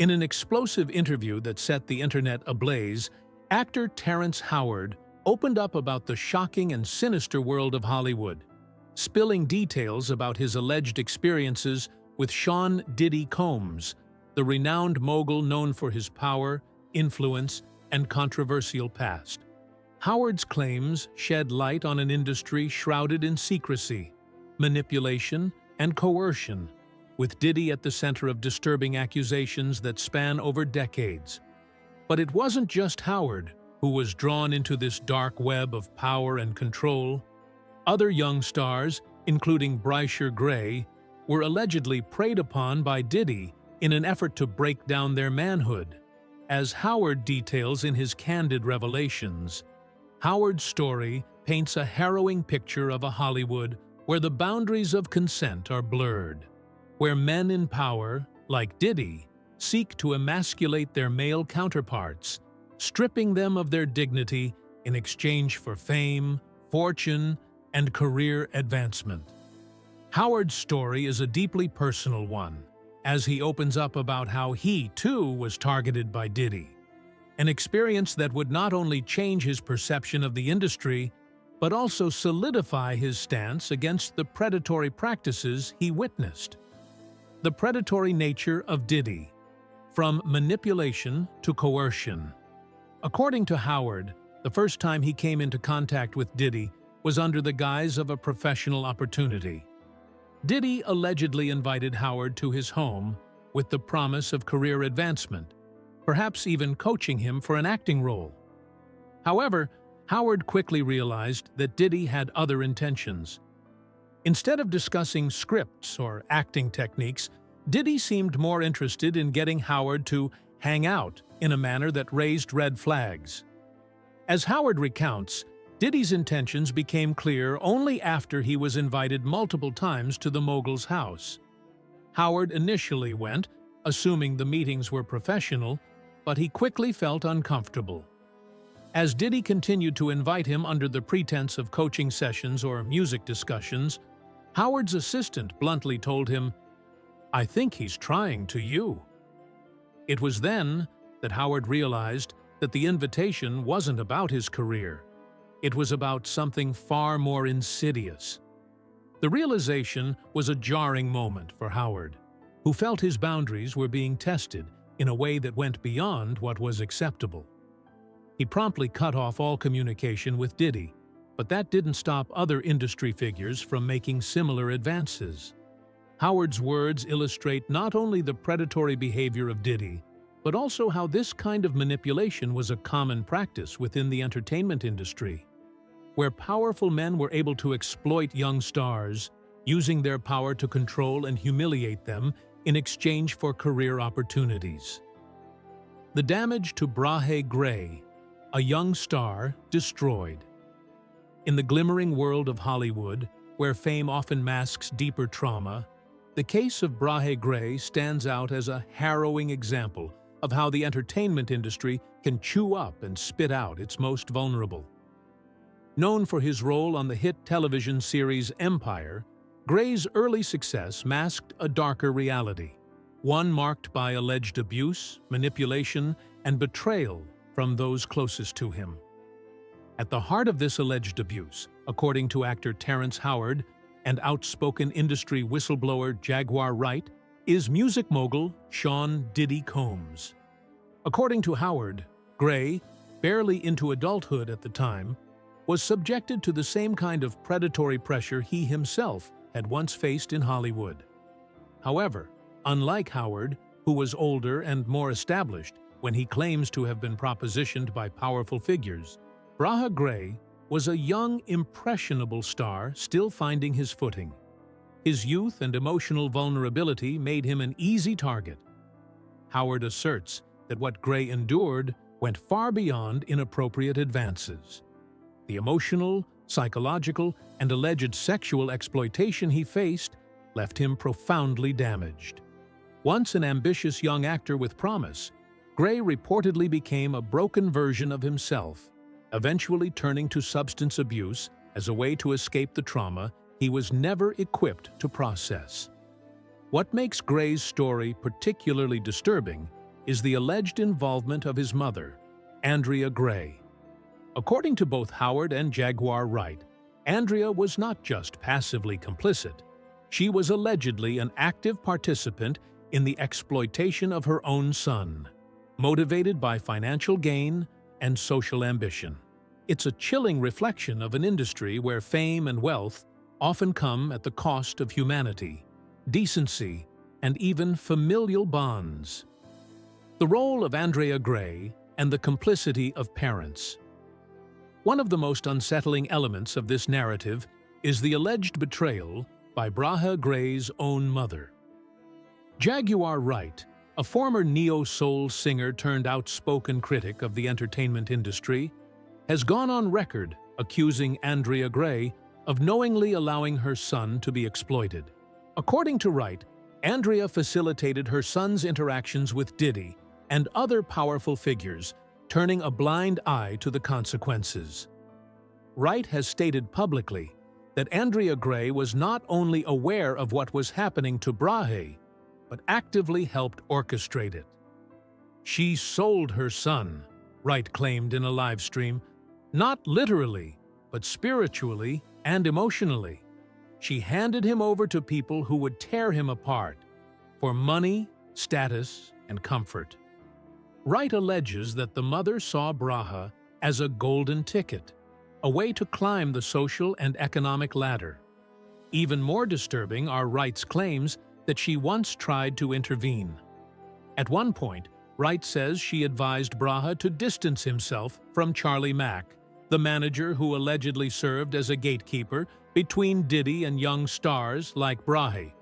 In an explosive interview that set the internet ablaze, actor Terrence Howard opened up about the shocking and sinister world of Hollywood, spilling details about his alleged experiences with Sean "Diddy" Combs, the renowned mogul known for his power, influence, and controversial past. Howard's claims shed light on an industry shrouded in secrecy, manipulation, and coercion, with Diddy at the center of disturbing accusations that span over decades. But it wasn't just Howard who was drawn into this dark web of power and control. Other young stars, including Bryshere, were allegedly preyed upon by Diddy in an effort to break down their manhood. As Howard details in his candid revelations, Howard's story paints a harrowing picture of a Hollywood where the boundaries of consent are blurred, where men in power, like Diddy, seek to emasculate their male counterparts, stripping them of their dignity in exchange for fame, fortune, and career advancement. Howard's story is a deeply personal one, as he opens up about how he, too, was targeted by Diddy, an experience that would not only change his perception of the industry, but also solidify his stance against the predatory practices he witnessed. The predatory nature of Diddy, from manipulation to coercion. According to Howard, the first time he came into contact with Diddy was under the guise of a professional opportunity. Diddy allegedly invited Howard to his home with the promise of career advancement, perhaps even coaching him for an acting role. However, Howard quickly realized that Diddy had other intentions. Instead of discussing scripts or acting techniques, Diddy seemed more interested in getting Howard to hang out in a manner that raised red flags. As Howard recounts, Diddy's intentions became clear only after he was invited multiple times to the mogul's house. Howard initially went, assuming the meetings were professional, but he quickly felt uncomfortable. As Diddy continued to invite him under the pretense of coaching sessions or music discussions, Howard's assistant bluntly told him, "I think he's trying to you." It was then that Howard realized that the invitation wasn't about his career. It was about something far more insidious. The realization was a jarring moment for Howard, who felt his boundaries were being tested in a way that went beyond what was acceptable. He promptly cut off all communication with Diddy, but that didn't stop other industry figures from making similar advances. Howard's words illustrate not only the predatory behavior of Diddy, but also how this kind of manipulation was a common practice within the entertainment industry, where powerful men were able to exploit young stars, using their power to control and humiliate them in exchange for career opportunities. The damage to Bryshere, a young star destroyed. In the glimmering world of Hollywood, where fame often masks deeper trauma, the case of Bryshere stands out as a harrowing example of how the entertainment industry can chew up and spit out its most vulnerable. Known for his role on the hit television series Empire, Gray's early success masked a darker reality, one marked by alleged abuse, manipulation, and betrayal from those closest to him. At the heart of this alleged abuse, according to actor Terrence Howard and outspoken industry whistleblower Jaguar Wright, is music mogul Sean "Diddy" Combs. According to Howard, Gray, barely into adulthood at the time, was subjected to the same kind of predatory pressure he himself had once faced in Hollywood. However, unlike Howard, who was older and more established when he claims to have been propositioned by powerful figures, Bryshere was a young, impressionable star still finding his footing. His youth and emotional vulnerability made him an easy target. Howard asserts that what Gray endured went far beyond inappropriate advances. The emotional, psychological, and alleged sexual exploitation he faced left him profoundly damaged. Once an ambitious young actor with promise, Gray reportedly became a broken version of himself, eventually turning to substance abuse as a way to escape the trauma he was never equipped to process. What makes Gray's story particularly disturbing is the alleged involvement of his mother, Andrea Gray. According to both Howard and Jaguar Wright, Andrea was not just passively complicit, she was allegedly an active participant in the exploitation of her own son, motivated by financial gain and social ambition. It's a chilling reflection of an industry where fame and wealth often come at the cost of humanity, decency, and even familial bonds. The role of Andrea Gray and the complicity of parents. One of the most unsettling elements of this narrative is the alleged betrayal by Bryshere Gray's own mother. Jaguar Wright, a former neo-soul singer turned outspoken critic of the entertainment industry, has gone on record accusing Andrea Gray of knowingly allowing her son to be exploited. According to Wright, Andrea facilitated her son's interactions with Diddy and other powerful figures, turning a blind eye to the consequences. Wright has stated publicly that Andrea Gray was not only aware of what was happening to Bryshere, but actively helped orchestrate it. She sold her son, Wright claimed in a live stream, not literally, but spiritually and emotionally. She handed him over to people who would tear him apart for money, status, and comfort. Wright alleges that the mother saw Bryshere as a golden ticket, a way to climb the social and economic ladder. Even more disturbing are Wright's claims that she once tried to intervene. At one point, Wright says she advised Bryshere to distance himself from Charlie Mack, the manager who allegedly served as a gatekeeper between Diddy and young stars like Bryshere.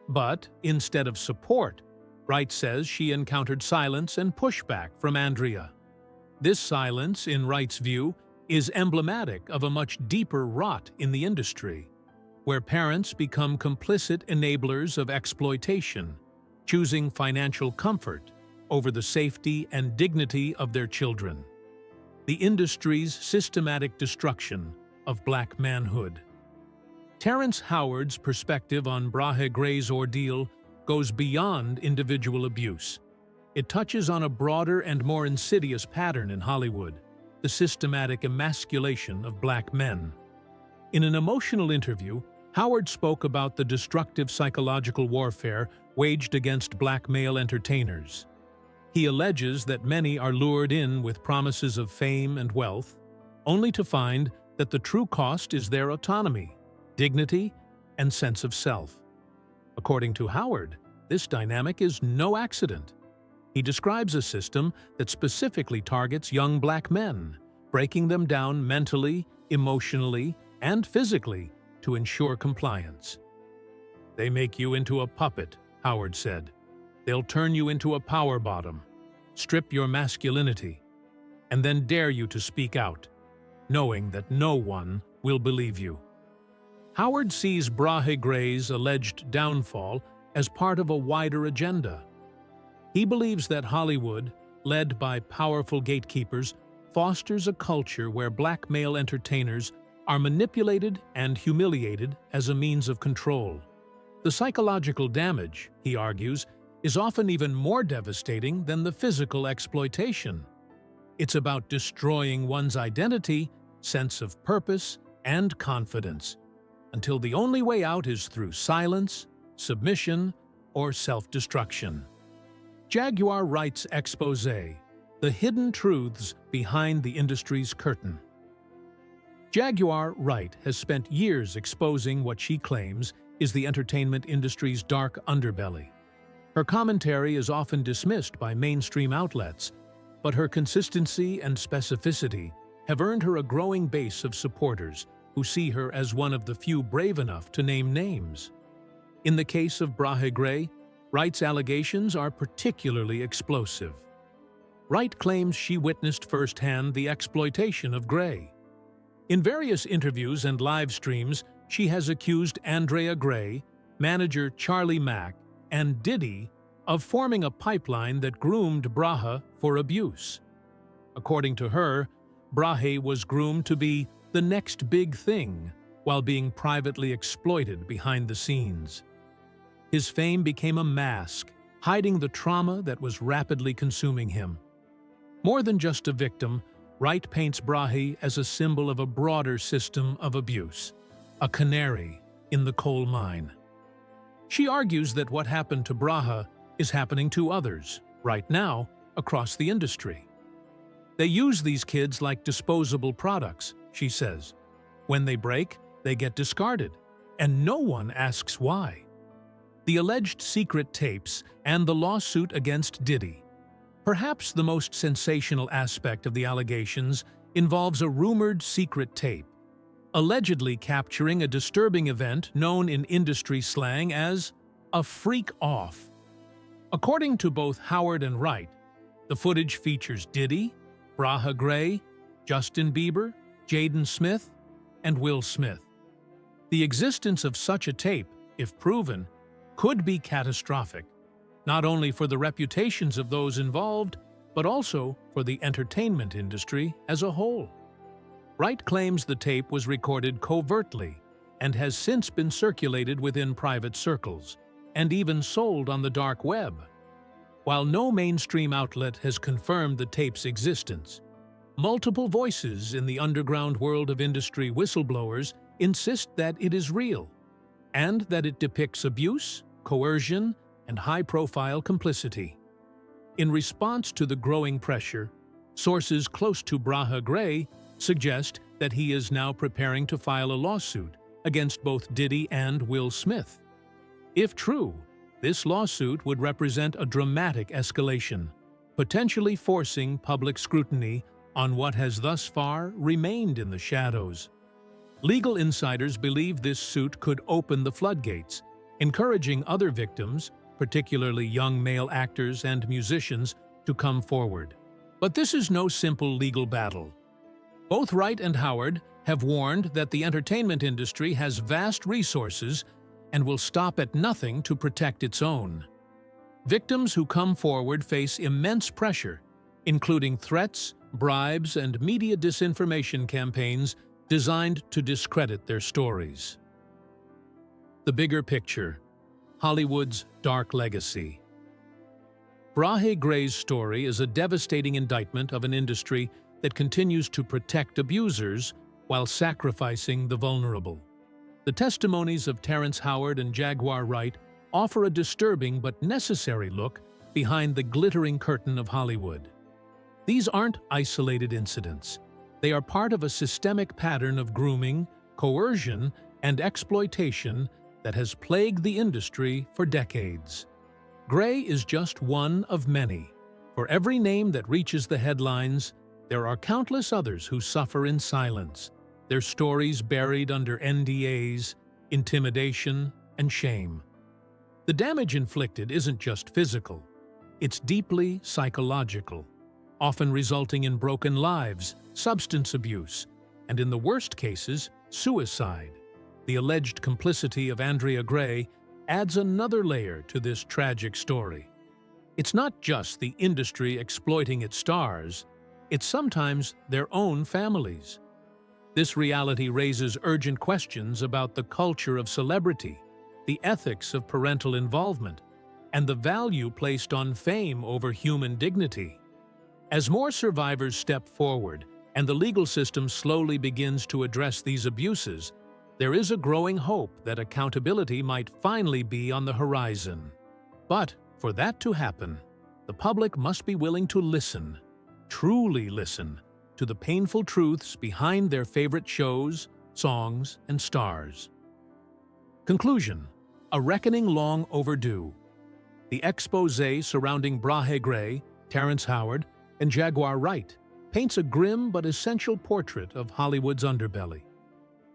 But instead of support, Wright says she encountered silence and pushback from Andrea. This silence, in Wright's view, is emblematic of a much deeper rot in the industry, where parents become complicit enablers of exploitation, choosing financial comfort over the safety and dignity of their children. The industry's systematic destruction of black manhood. Terrence Howard's perspective on Bryshere Gray's ordeal goes beyond individual abuse. It touches on a broader and more insidious pattern in Hollywood, the systematic emasculation of black men. In an emotional interview, Howard spoke about the destructive psychological warfare waged against black male entertainers. He alleges that many are lured in with promises of fame and wealth, only to find that the true cost is their autonomy, dignity, and sense of self. According to Howard, this dynamic is no accident. He describes a system that specifically targets young black men, breaking them down mentally, emotionally, and physically to ensure compliance. "They make you into a puppet," Howard said. "They'll turn you into a power bottom, strip your masculinity, and then dare you to speak out, knowing that no one will believe you." Howard sees Bryshere Gray's alleged downfall as part of a wider agenda. He believes that Hollywood, led by powerful gatekeepers, fosters a culture where black male entertainers are manipulated and humiliated as a means of control. The psychological damage, he argues, is often even more devastating than the physical exploitation. It's about destroying one's identity, sense of purpose, and confidence, until the only way out is through silence, submission, or self-destruction. Jaguar Wright's exposé, the hidden truths behind the industry's curtain. Jaguar Wright has spent years exposing what she claims is the entertainment industry's dark underbelly. Her commentary is often dismissed by mainstream outlets, but her consistency and specificity have earned her a growing base of supporters who see her as one of the few brave enough to name names. In the case of Bryshere Gray, Wright's allegations are particularly explosive. Wright claims she witnessed firsthand the exploitation of Gray. In various interviews and live streams, she has accused Andrea Gray, manager Charlie Mack, and Diddy of forming a pipeline that groomed Bryshere for abuse. According to her, Bryshere was groomed to be the next big thing while being privately exploited behind the scenes. His fame became a mask, hiding the trauma that was rapidly consuming him. More than just a victim, Wright paints Bryshere as a symbol of a broader system of abuse, a canary in the coal mine. She argues that what happened to Bryshere is happening to others, right now, across the industry. They use these kids like disposable products, she says. When they break, they get discarded, and no one asks why. The alleged secret tapes and the lawsuit against Diddy. Perhaps the most sensational aspect of the allegations involves a rumored secret tape, allegedly capturing a disturbing event known in industry slang as a freak-off. According to both Howard and Wright, the footage features Diddy, Bryshere Gray, Justin Bieber, Jaden Smith, and Will Smith. The existence of such a tape, if proven, could be catastrophic, not only for the reputations of those involved, but also for the entertainment industry as a whole. Wright claims the tape was recorded covertly and has since been circulated within private circles, and even sold on the dark web. While no mainstream outlet has confirmed the tape's existence, multiple voices in the underground world of industry whistleblowers insist that it is real, and that it depicts abuse, coercion, and high-profile complicity. In response to the growing pressure, sources close to Bryshere Gray suggest that he is now preparing to file a lawsuit against both Diddy and Will Smith. If true, this lawsuit would represent a dramatic escalation, potentially forcing public scrutiny on what has thus far remained in the shadows. Legal insiders believe this suit could open the floodgates, encouraging other victims, particularly young male actors and musicians, to come forward. But this is no simple legal battle. Both Wright and Howard have warned that the entertainment industry has vast resources and will stop at nothing to protect its own. Victims who come forward face immense pressure, including threats, bribes, and media disinformation campaigns designed to discredit their stories. The bigger picture: Hollywood's dark legacy. Bryshere Gray's story is a devastating indictment of an industry that continues to protect abusers while sacrificing the vulnerable. The testimonies of Terrence Howard and Jaguar Wright offer a disturbing but necessary look behind the glittering curtain of Hollywood. These aren't isolated incidents. They are part of a systemic pattern of grooming, coercion, and exploitation that has plagued the industry for decades. Gray is just one of many. For every name that reaches the headlines, there are countless others who suffer in silence, their stories buried under NDAs, intimidation, and shame. The damage inflicted isn't just physical, it's deeply psychological, often resulting in broken lives, substance abuse, and in the worst cases, suicide. The alleged complicity of Andrea Gray adds another layer to this tragic story. It's not just the industry exploiting its stars, it's sometimes their own families. This reality raises urgent questions about the culture of celebrity, the ethics of parental involvement, and the value placed on fame over human dignity. As more survivors step forward and the legal system slowly begins to address these abuses, there is a growing hope that accountability might finally be on the horizon. But for that to happen, the public must be willing to listen, truly listen, to the painful truths behind their favorite shows, songs, and stars. Conclusion: a reckoning long overdue. The exposé surrounding Bryshere Gray, Terrence Howard, and Jaguar Wright paints a grim but essential portrait of Hollywood's underbelly.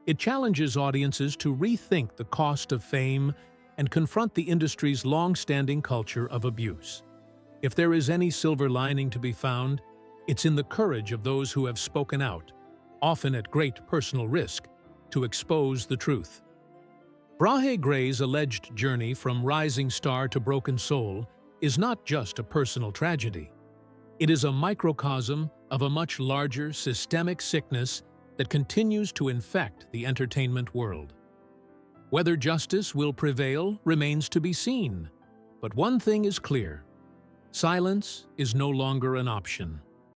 It challenges audiences to rethink the cost of fame and confront the industry's long-standing culture of abuse. If there is any silver lining to be found, it's in the courage of those who have spoken out, often at great personal risk, to expose the truth. Bryshere Gray's alleged journey from rising star to broken soul is not just a personal tragedy. It is a microcosm of a much larger systemic sickness that continues to infect the entertainment world. Whether justice will prevail remains to be seen, But one thing is clear: silence is no longer an option.